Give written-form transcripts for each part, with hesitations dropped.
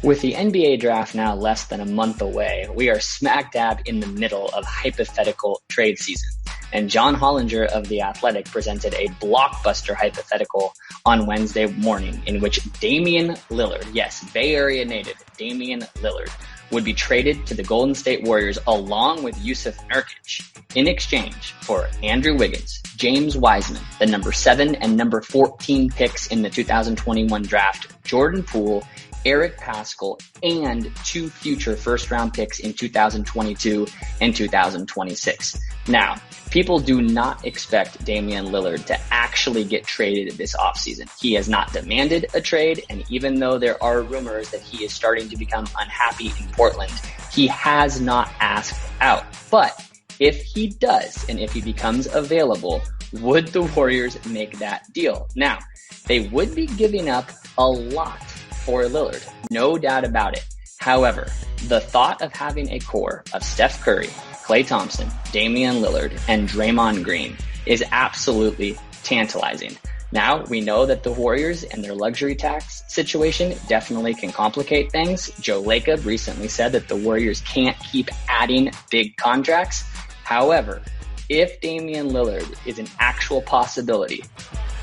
With the NBA draft now less than a month away, we are smack dab in the middle of hypothetical trade season. And John Hollinger of The Athletic presented a blockbuster hypothetical on Wednesday morning in which Damian Lillard, yes, Bay Area native Damian Lillard, would be traded to the Golden State Warriors along with Yusuf Nurkic in exchange for Andrew Wiggins, James Wiseman, the number 7 and number 14 picks in the 2021 draft, Jordan Poole, Eric Paschall, and 2 future first-round picks in 2022 and 2026. Now, people do not expect Damian Lillard to actually get traded this offseason. He has not demanded a trade, and even though there are rumors that he is starting to become unhappy in Portland, he has not asked out. But if he does, and if he becomes available, would the Warriors make that deal? Now, they would be giving up a lot for Lillard, no doubt about it. However, the thought of having a core of Steph Curry, Klay Thompson, Damian Lillard, and Draymond Green is absolutely tantalizing. Now, we know that the Warriors and their luxury tax situation definitely can complicate things. Joe Lacob recently said that the Warriors can't keep adding big contracts. However, if Damian Lillard is an actual possibility,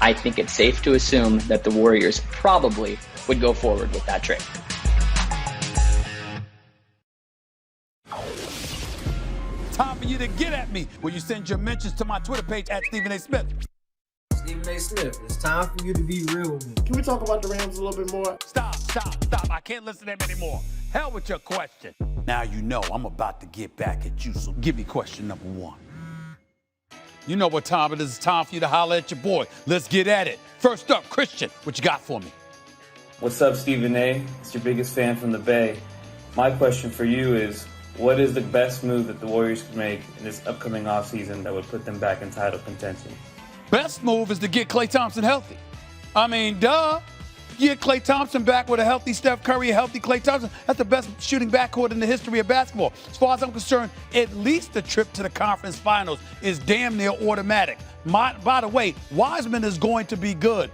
I think it's safe to assume that the Warriors probably would go forward with that trade. Time for you to get at me. Will you send your mentions to my Twitter page at Stephen A. Smith? Stephen A. Smith, it's time for you to be real with me. Can we talk about the Rams a little bit more? Stop. I can't listen to them anymore. Hell with your question. Now you know I'm about to get back at you, so give me question number 1. You know what time it is. It's time for you to holler at your boy. Let's get at it. First up, Christian, what you got for me? What's up, Stephen A? It's your biggest fan from the Bay. My question for you is, what is the best move that the Warriors could make in this upcoming offseason that would put them back in title contention? Best move is to get Klay Thompson healthy. I mean, duh. Get Klay Thompson back with a healthy Steph Curry, a healthy Klay Thompson. That's the best shooting backcourt in the history of basketball. As far as I'm concerned, at least the trip to the conference finals is damn near automatic. By the way, Wiseman is going to be good.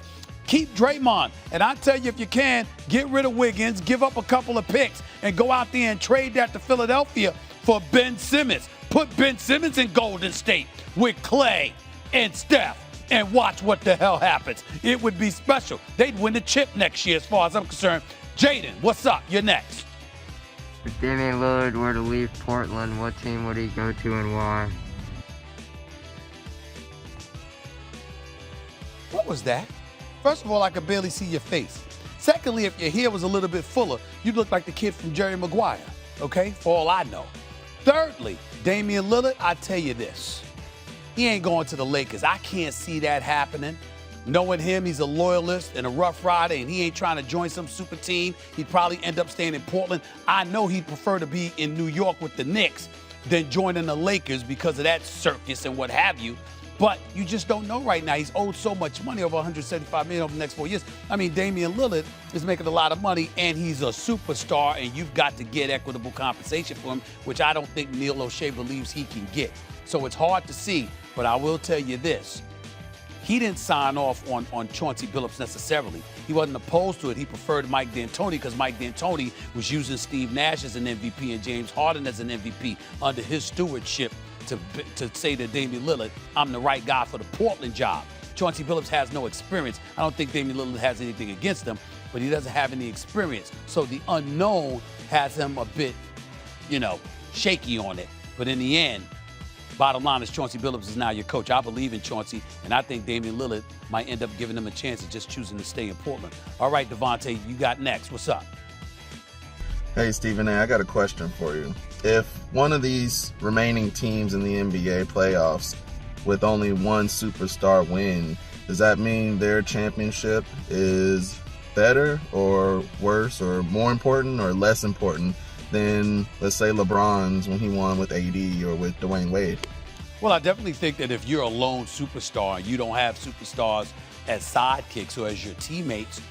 Keep Draymond. And I tell you, if you can, get rid of Wiggins, give up a couple of picks, and go out there and trade that to Philadelphia for Ben Simmons. Put Ben Simmons in Golden State with Klay and Steph and watch what the hell happens. It would be special. They'd win the chip next year as far as I'm concerned. Jaden, what's up? You're next. If Damian Lillard were to leave Portland, what team would he go to and why? What was that? First of all, I could barely see your face. Secondly, if your hair was a little bit fuller, you'd look like the kid from Jerry Maguire, okay? For all I know. Thirdly, Damian Lillard, I tell you this. He ain't going to the Lakers. I can't see that happening. Knowing him, he's a loyalist and a rough rider, and he ain't trying to join some super team. He'd probably end up staying in Portland. I know he'd prefer to be in New York with the Knicks than joining the Lakers because of that circus and what have you. But you just don't know right now. He's owed so much money, over $175 million over the next 4 years. I mean, Damian Lillard is making a lot of money, and he's a superstar, and you've got to get equitable compensation for him, which I don't think Neil O'Shea believes he can get. So it's hard to see, but I will tell you this. He didn't sign off on Chauncey Billups necessarily. He wasn't opposed to it. He preferred Mike D'Antoni because Mike D'Antoni was using Steve Nash as an MVP and James Harden as an MVP under his stewardship to say to Damian Lillard, I'm the right guy for the Portland job. Chauncey Billups has no experience. I don't think Damian Lillard has anything against him, but he doesn't have any experience. So the unknown has him a bit, shaky on it. But in the end, bottom line is Chauncey Billups is now your coach. I believe in Chauncey, and I think Damian Lillard might end up giving him a chance of just choosing to stay in Portland. All right, Devontae, you got next. What's up? Hey, Stephen A., I got a question for you. If one of these remaining teams in the NBA playoffs with only one superstar win, does that mean their championship is better or worse or more important or less important than, let's say, LeBron's when he won with AD or with Dwayne Wade? Well, I definitely think that if you're a lone superstar and you don't have superstars as sidekicks or as your teammates,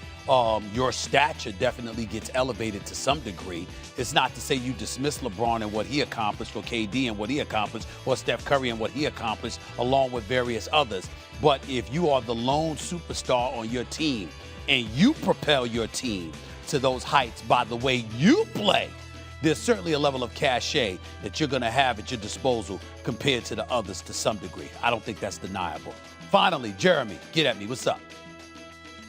your stature definitely gets elevated to some degree. It's not to say you dismiss LeBron and what he accomplished, or KD and what he accomplished, or Steph Curry and what he accomplished, along with various others. But if you are the lone superstar on your team and you propel your team to those heights by the way you play, there's certainly a level of cachet that you're going to have at your disposal compared to the others to some degree. I don't think that's deniable. Finally, Jeremy, get at me. What's up?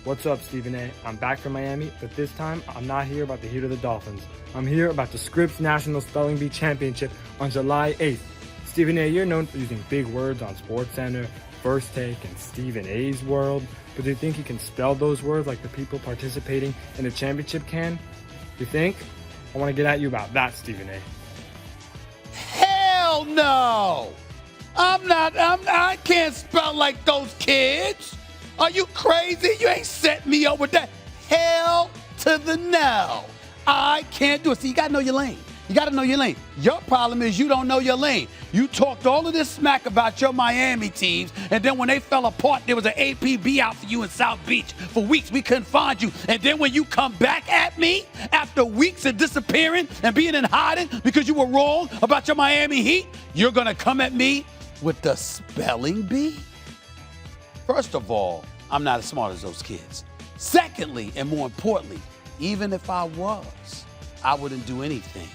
What's up, Stephen A? I'm back from Miami, but this time I'm not here about the heat of the Dolphins. I'm here about the Scripps National Spelling Bee Championship on July 8th. Stephen A, you're known for using big words on SportsCenter, First Take, and Stephen A's World, but do you think you can spell those words like the people participating in the championship can? You think? I want to get at you about that, Stephen A. Hell no! I can't spell like those kids. Are you crazy? You ain't set me up with that. Hell to the no. I can't do it. See, you got to know your lane. You got to know your lane. Your problem is you don't know your lane. You talked all of this smack about your Miami teams, and then when they fell apart, there was an APB out for you in South Beach. For weeks, we couldn't find you. And then when you come back at me after weeks of disappearing and being in hiding because you were wrong about your Miami Heat, you're going to come at me with the spelling bee? First of all, I'm not as smart as those kids. Secondly, and more importantly, even if I was, I wouldn't do anything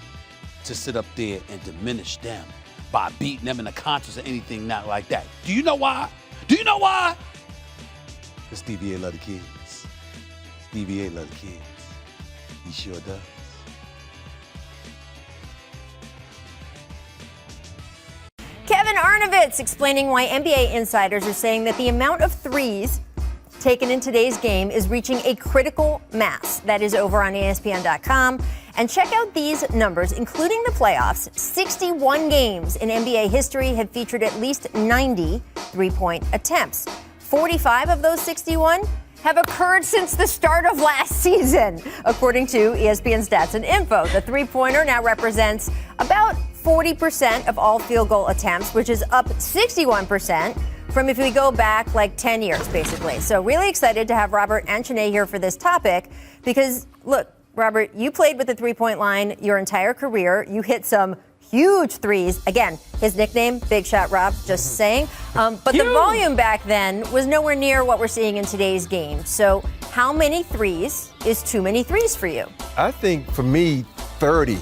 to sit up there and diminish them by beating them in the contest or anything not like that. Do you know why? Do you know why? Because Stevie A love the kids. Stevie A love the kids. He sure does. Kevin Arnovitz explaining why NBA insiders are saying that the amount of threes taken in today's game is reaching a critical mass. That is over on ESPN.com. And check out these numbers, including the playoffs. 61 games in NBA history have featured at least 90 three-point attempts. 45 of those 61 have occurred since the start of last season, according to ESPN Stats and Info. The three-pointer now represents about 40% of all field goal attempts, which is up 61% from if we go back like 10 years, basically. So really excited to have Robert Anchenet here for this topic because, look, Robert, you played with the three-point line your entire career. You hit some huge threes. Again, his nickname, Big Shot Rob, just saying. But the volume back then was nowhere near what we're seeing in today's game. So how many threes is too many threes for you? I think for me, 30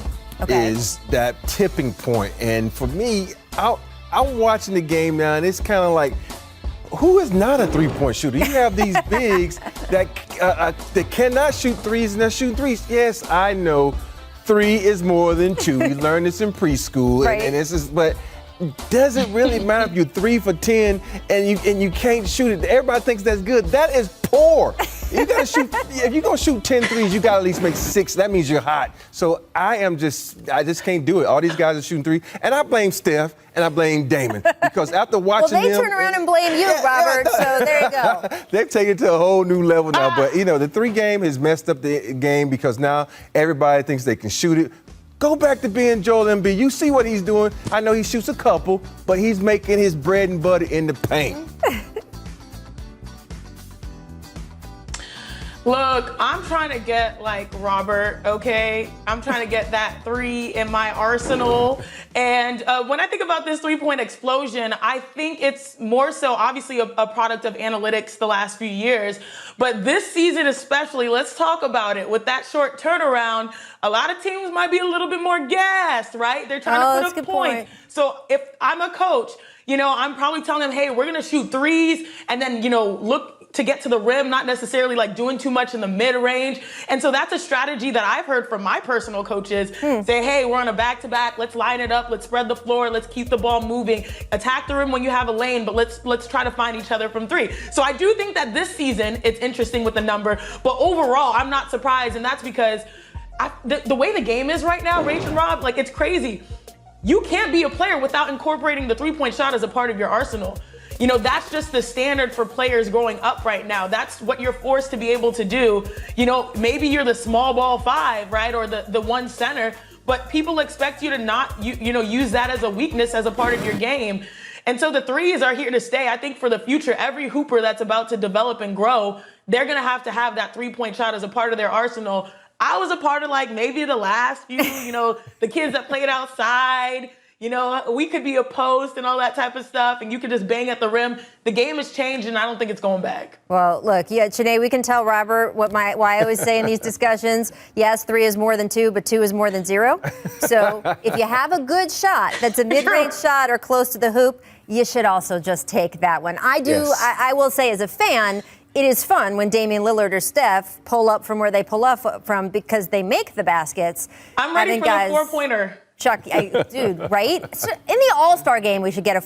is that tipping point. And for me, I'm watching the game now, and it's kind of like, who is not a three-point shooter? You have these bigs that cannot shoot threes and they're shooting threes. Yes, I know 3 is more than 2. We learned this in preschool, right. and this is, but does it really matter if you're 3 for 10 and you can't shoot it? Everybody thinks that's good. That is poor. You gotta shoot. If you're gonna shoot 10 threes, you gotta at least make 6. That means you're hot. So I just can't do it. All these guys are shooting 3, and I blame Steph and I blame Damon because after watching well, they turn around and blame you, Robert. So there you go. They've taken it to a whole new level now. But the 3 game has messed up the game because now everybody thinks they can shoot it. Go back to being Joel Embiid. You see what he's doing. I know he shoots a couple, but he's making his bread and butter in the paint. Look, I'm trying to get like Robert, okay? I'm trying to get that 3 in my arsenal. And when I think about this three-point explosion, I think it's more so obviously a product of analytics the last few years. But this season especially, let's talk about it. With that short turnaround, a lot of teams might be a little bit more gassed, right? They're trying to put up points. So if I'm a coach, I'm probably telling them, hey, we're going to shoot threes and then, look to get to the rim, not necessarily like doing too much in the mid-range. And so that's a strategy that I've heard from my personal coaches say, hey, we're on a back-to-back. Let's line it up. Let's spread the floor. Let's keep the ball moving. Attack the rim when you have a lane, but let's try to find each other from 3. So I do think that this season, it's interesting with the number, but overall, I'm not surprised. And that's because the way the game is right now, Rach and Rob, like it's crazy. You can't be a player without incorporating the three-point shot as a part of your arsenal. That's just the standard for players growing up right now. That's what you're forced to be able to do. Maybe you're the small ball 5, right? Or the 1 center, but people expect you to not, use that as a weakness as a part of your game. And so the threes are here to stay. I think for the future, every hooper that's about to develop and grow, they're going to have that three-point shot as a part of their arsenal. I was a part of maybe the last few, the kids that played outside, You know, we could be a post and all that type of stuff, and you could just bang at the rim. The game has changed, and I don't think it's going back. Well, look, yeah, Sinead, we can tell Robert why I always say in these discussions, yes, 3 is more than 2, but 2 is more than 0. So if you have a good shot that's a mid-range shot or close to the hoop, you should also just take that one. I will say as a fan, it is fun when Damian Lillard or Steph pull up from where they pull up from because they make the baskets. I'm ready for the 4-pointer. Chuck, dude, right? In the All-Star game, we should get a